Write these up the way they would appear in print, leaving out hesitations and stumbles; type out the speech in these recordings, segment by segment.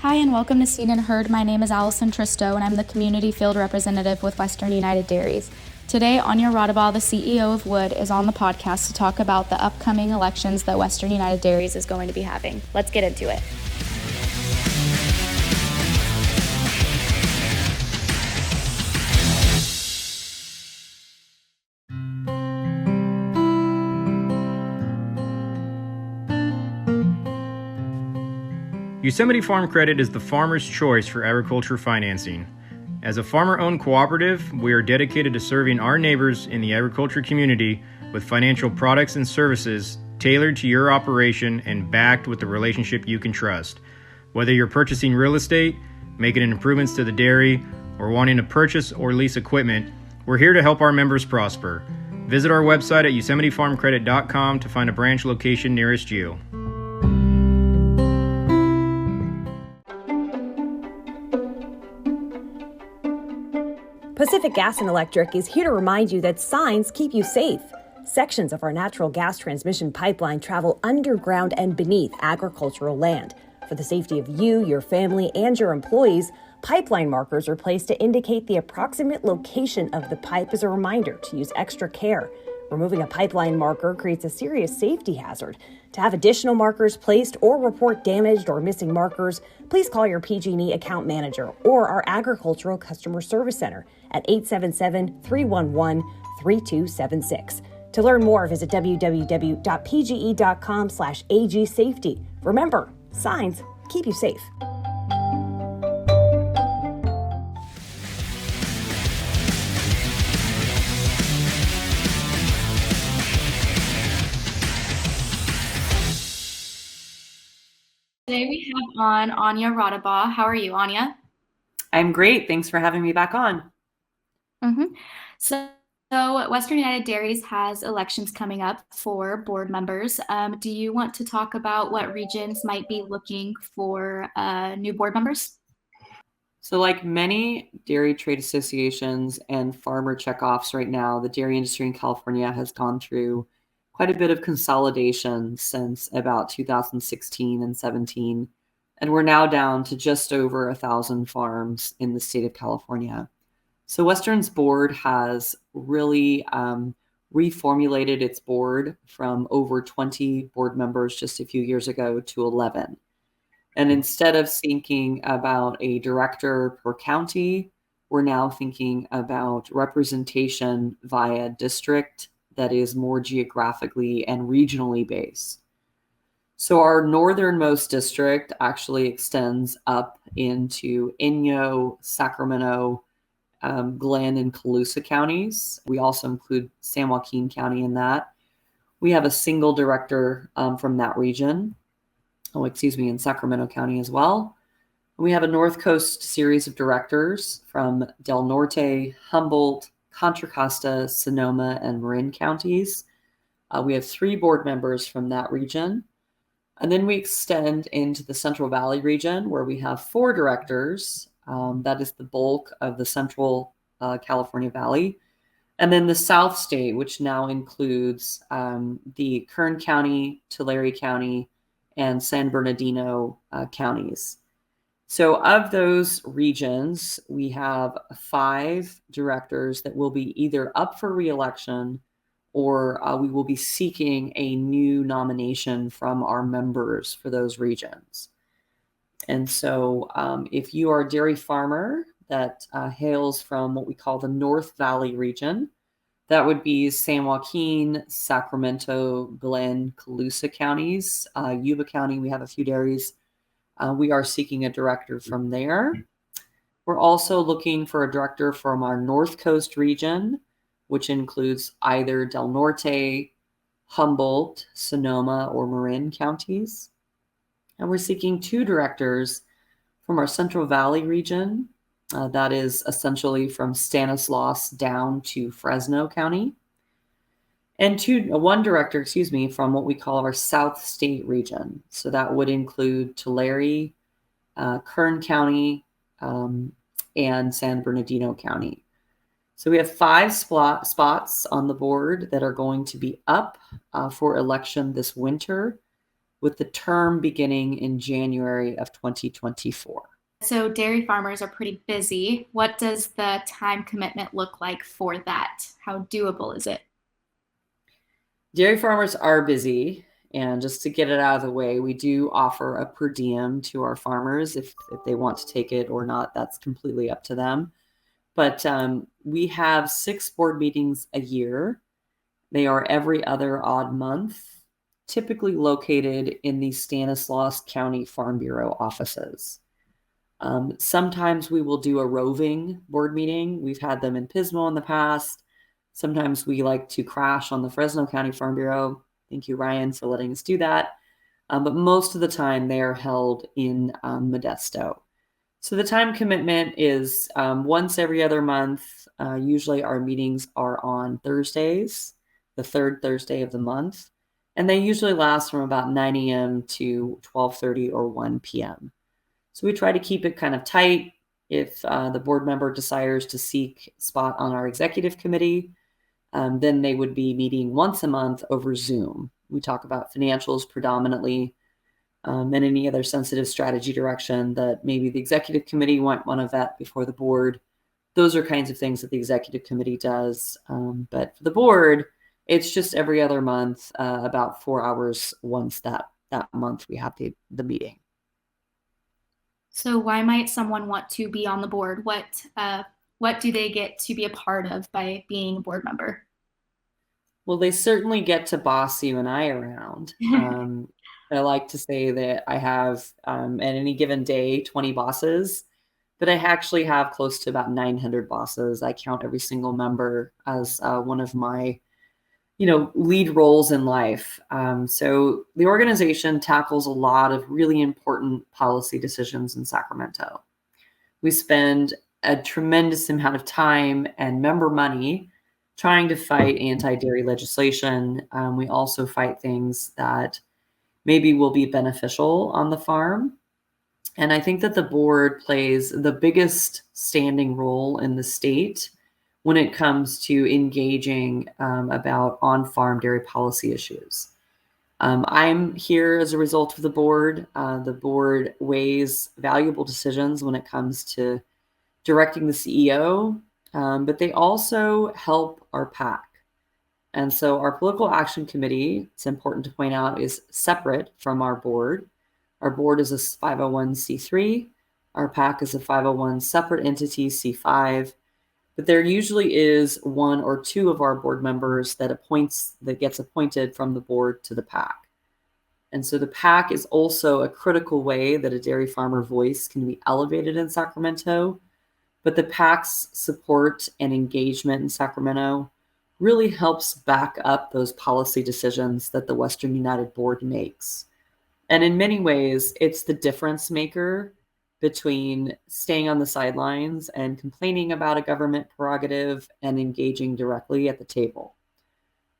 Hi, and welcome to Seen and Heard. My name is Allison Tristao, and I'm the Community Field Representative with Western United Dairies. Today, Anja Raudabaugh, the CEO of WUD, is on the podcast to talk about the upcoming elections that Western United Dairies is going to be having. Let's get into it. Yosemite Farm Credit is the farmer's choice for agriculture financing. As a farmer-owned cooperative, we are dedicated to serving our neighbors in the agriculture community with financial products and services tailored to your operation and backed with the relationship you can trust. Whether you're purchasing real estate, making improvements to the dairy, or wanting to purchase or lease equipment, we're here to help our members prosper. Visit our website at YosemiteFarmCredit.com to find a branch location nearest you. Pacific Gas and Electric is here to remind you that signs keep you safe. Sections of our natural gas transmission pipeline travel underground and beneath agricultural land. For the safety of you, your family, and your employees, pipeline markers are placed to indicate the approximate location of the pipe as a reminder to use extra care. Removing a pipeline marker creates a serious safety hazard. To have additional markers placed or report damaged or missing markers, please call your PG&E account manager or our agricultural customer service center at 877-311-3276. To learn more, visit www.pge.com/agsafety. Remember, signs keep you safe. Today we have on Anja Raudabaugh. How are you, Anja? I'm great. Thanks for having me back on. So Western United Dairies has elections coming up for board members. Do you want to talk about what regions might be looking for new board members? So like many dairy trade associations and farmer checkoffs right now, the dairy industry in California has gone through quite a bit of consolidation since about 2016 and 17. And we're now down to just over 1,000 farms in the state of California. So Western's board has really reformulated its board from over 20 board members just a few years ago to 11. And instead of thinking about a director per county, we're now thinking about representation via district that is more geographically and regionally based. So our northernmost district actually extends up into Inyo, Sacramento, Glen, and Colusa counties. We also include San Joaquin County in that. We have a single director from that region. In Sacramento County as well. We have a North Coast series of directors from Del Norte, Humboldt, Contra Costa, Sonoma, and Marin counties. We have 3 board members from that region. And then we extend into the Central Valley region where we have 4 directors. That is the bulk of the Central California Valley. And then the South State, which now includes the Kern County, Tulare County, and San Bernardino counties. So of those regions, we have 5 directors that will be either up for re-election or we will be seeking a new nomination from our members for those regions. And so if you are a dairy farmer that hails from what we call the North Valley region, that would be San Joaquin, Sacramento, Glen, Colusa counties. Yuba County, we have a few dairies. We are seeking a director from there. We're also looking for a director from our North Coast region, which includes either Del Norte, Humboldt, Sonoma, or Marin counties. And we're seeking 2 directors from our Central Valley region. That is essentially from Stanislaus down to Fresno County. And 1 director, from what we call our South State region. So that would include Tulare, Kern County, and San Bernardino County. So we have 5 spots on the board that are going to be up for election this winter. with the term beginning in January of 2024. So dairy farmers are pretty busy. What does the time commitment look like for that? How doable is it? Dairy farmers are busy. And just to get it out of the way, we do offer a per diem to our farmers. If they want to take it or not, that's completely up to them. But we have 6 board meetings a year. They are every other odd month, typically located in the Stanislaus County Farm Bureau offices. Sometimes we will do a roving board meeting. We've had them in Pismo in the past. Sometimes we like to crash on the Fresno County Farm Bureau. Thank you, Ryan, for letting us do that. But most of the time they are held in Modesto. So the time commitment is once every other month. Usually our meetings are on Thursdays, the third Thursday of the month. And they usually last from about 9 a.m. to 12:30 or 1 p.m. So we try to keep it kind of tight. If the board member desires to seek a spot on our executive committee, then they would be meeting once a month over Zoom. We talk about financials predominantly, and any other sensitive strategy direction that maybe the executive committee want one of that before the board. Those are kinds of things that the executive committee does. But for the board, it's just every other month, about 4 hours once that month we have the meeting. So why might someone want to be on the board? What do they get to be a part of by being a board member? Well, they certainly get to boss you and I around. I like to say that I have, at any given day, 20 bosses, but I actually have close to about 900 bosses. I count every single member as one of my, lead roles in life. So the organization tackles a lot of really important policy decisions in Sacramento. We spend a tremendous amount of time and member money trying to fight anti-dairy legislation. We also fight things that maybe will be beneficial on the farm. And I think that the board plays the biggest standing role in the state when it comes to engaging about on-farm dairy policy issues. I'm here as a result of the board. The board weighs valuable decisions when it comes to directing the CEO, but they also help our PAC. And so our political action committee, it's important to point out, is separate from our board. Our board is a 501c3. Our PAC is a 501 separate entity, C5. But there usually is 1 or 2 of our board members that gets appointed from the board to the PAC. And so the PAC is also a critical way that a dairy farmer voice can be elevated in Sacramento. But the PAC's support and engagement in Sacramento really helps back up those policy decisions that the Western United Board makes. And in many ways, it's the difference maker between staying on the sidelines and complaining about a government prerogative and engaging directly at the table.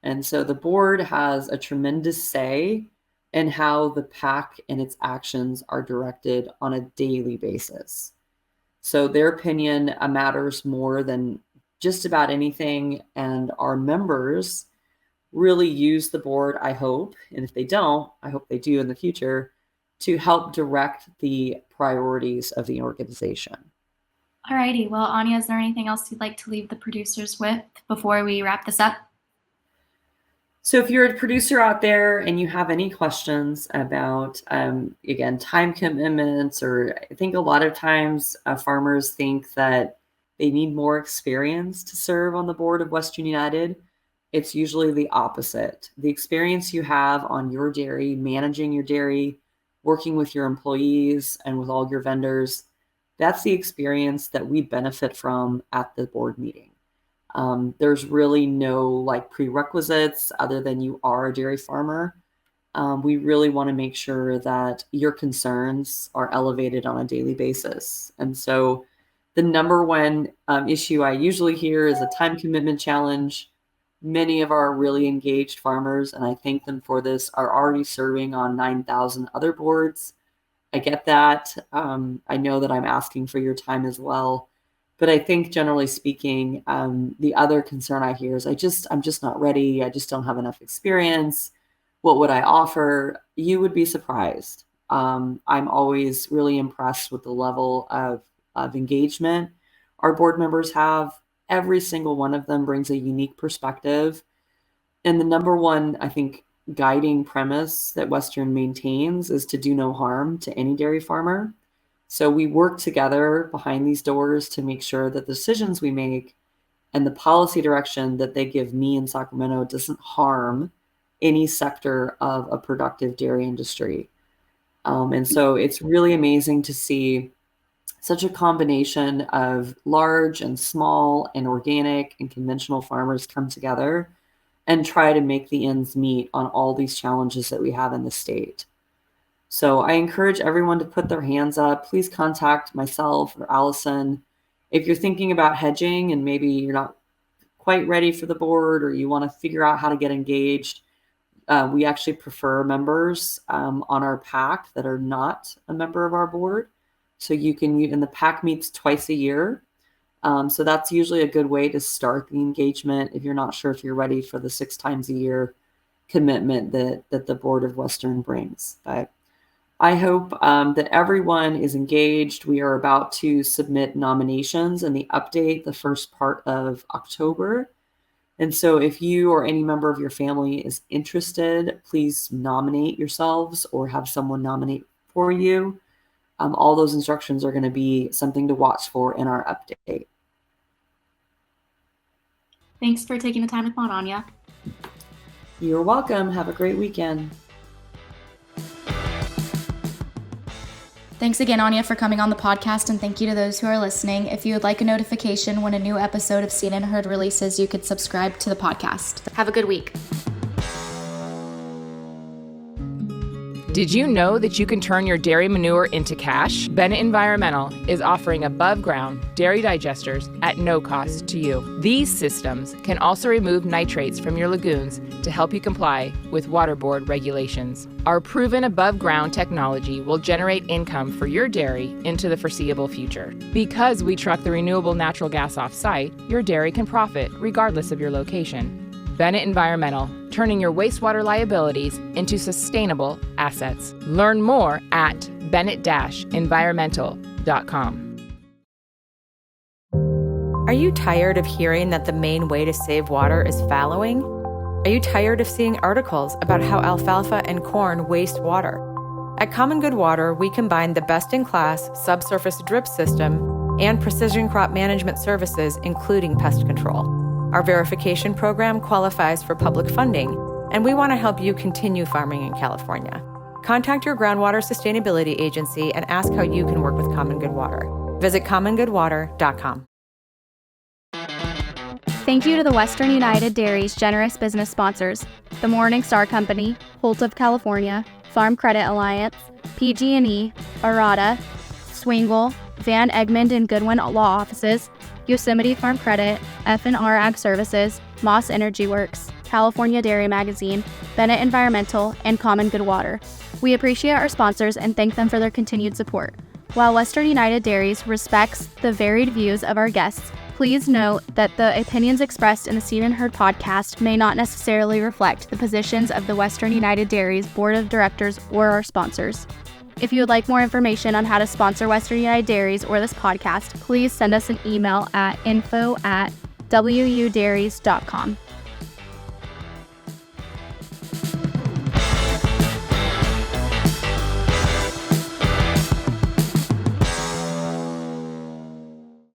And so the board has a tremendous say in how the PAC and its actions are directed on a daily basis. So their opinion matters more than just about anything. And our members really use the board, I hope, and if they don't, I hope they do in the future, to help direct the priorities of the organization. All righty. Well, Anja, is there anything else you'd like to leave the producers with before we wrap this up? So if you're a producer out there and you have any questions about, again, time commitments, or I think a lot of times farmers think that they need more experience to serve on the board of Western United. It's usually the opposite. The experience you have on your dairy, managing your dairy, working with your employees and with all your vendors, that's the experience that we benefit from at the board meeting. There's really no prerequisites other than you are a dairy farmer. We really want to make sure that your concerns are elevated on a daily basis. And so the number one issue I usually hear is a time commitment challenge. Many of our really engaged farmers, and I thank them for this, are already serving on 9,000 other boards. I get that. I know that I'm asking for your time as well. But I think generally speaking, the other concern I hear is I'm just not ready. I just don't have enough experience. What would I offer? You would be surprised. I'm always really impressed with the level of engagement our board members have. Every single one of them brings a unique perspective. And the number one, I think, guiding premise that Western maintains is to do no harm to any dairy farmer. So we work together behind these doors to make sure that the decisions we make and the policy direction that they give me in Sacramento doesn't harm any sector of a productive dairy industry. And so it's really amazing to see such a combination of large and small and organic and conventional farmers come together and try to make the ends meet on all these challenges that we have in the state. So I encourage everyone to put their hands up. Please contact myself or Allison. If you're thinking about hedging and maybe you're not quite ready for the board or you want to figure out how to get engaged, we actually prefer members on our PAC that are not a member of our board. So you can, and the PAC meets twice a year. So that's usually a good way to start the engagement if you're not sure if you're ready for the 6 times a year commitment that the Board of Western brings. But I hope that everyone is engaged. We are about to submit nominations and the update the first part of October. And so if you or any member of your family is interested, please nominate yourselves or have someone nominate for you. All those instructions are going to be something to watch for in our update. Thanks for taking the time to come on, Anja. You're welcome. Have a great weekend. Thanks again, Anja, for coming on the podcast, and thank you to those who are listening. If you would like a notification when a new episode of Seen and Heard releases, you could subscribe to the podcast. Have a good week. Did you know that you can turn your dairy manure into cash? Bennett Environmental is offering above-ground dairy digesters at no cost to you. These systems can also remove nitrates from your lagoons to help you comply with Water Board regulations. Our proven above-ground technology will generate income for your dairy into the foreseeable future. Because we truck the renewable natural gas off-site, your dairy can profit regardless of your location. Bennett Environmental, turning your wastewater liabilities into sustainable assets. Learn more at bennett-environmental.com. Are you tired of hearing that the main way to save water is fallowing? Are you tired of seeing articles about how alfalfa and corn waste water? At Common Good Water, we combine the best-in-class subsurface drip system and precision crop management services, including pest control. Our verification program qualifies for public funding, and we want to help you continue farming in California. Contact your groundwater sustainability agency and ask how you can work with Common Good Water. Visit commongoodwater.com. Thank you to the Western United Dairies generous business sponsors, the Morning Star Company, Holt of California, Farm Credit Alliance, PG&E, Arata, Swingle, Van Egmond and Goodwin Law Offices, Yosemite Farm Credit, F&R Ag Services, Moss Energy Works, California Dairy Magazine, Bennett Environmental, and Common Good Water. We appreciate our sponsors and thank them for their continued support. While Western United Dairies respects the varied views of our guests, please note that the opinions expressed in the Seen and Heard podcast may not necessarily reflect the positions of the Western United Dairies Board of Directors or our sponsors. If you would like more information on how to sponsor Western United Dairies or this podcast, please send us an email at info@wudairies.com.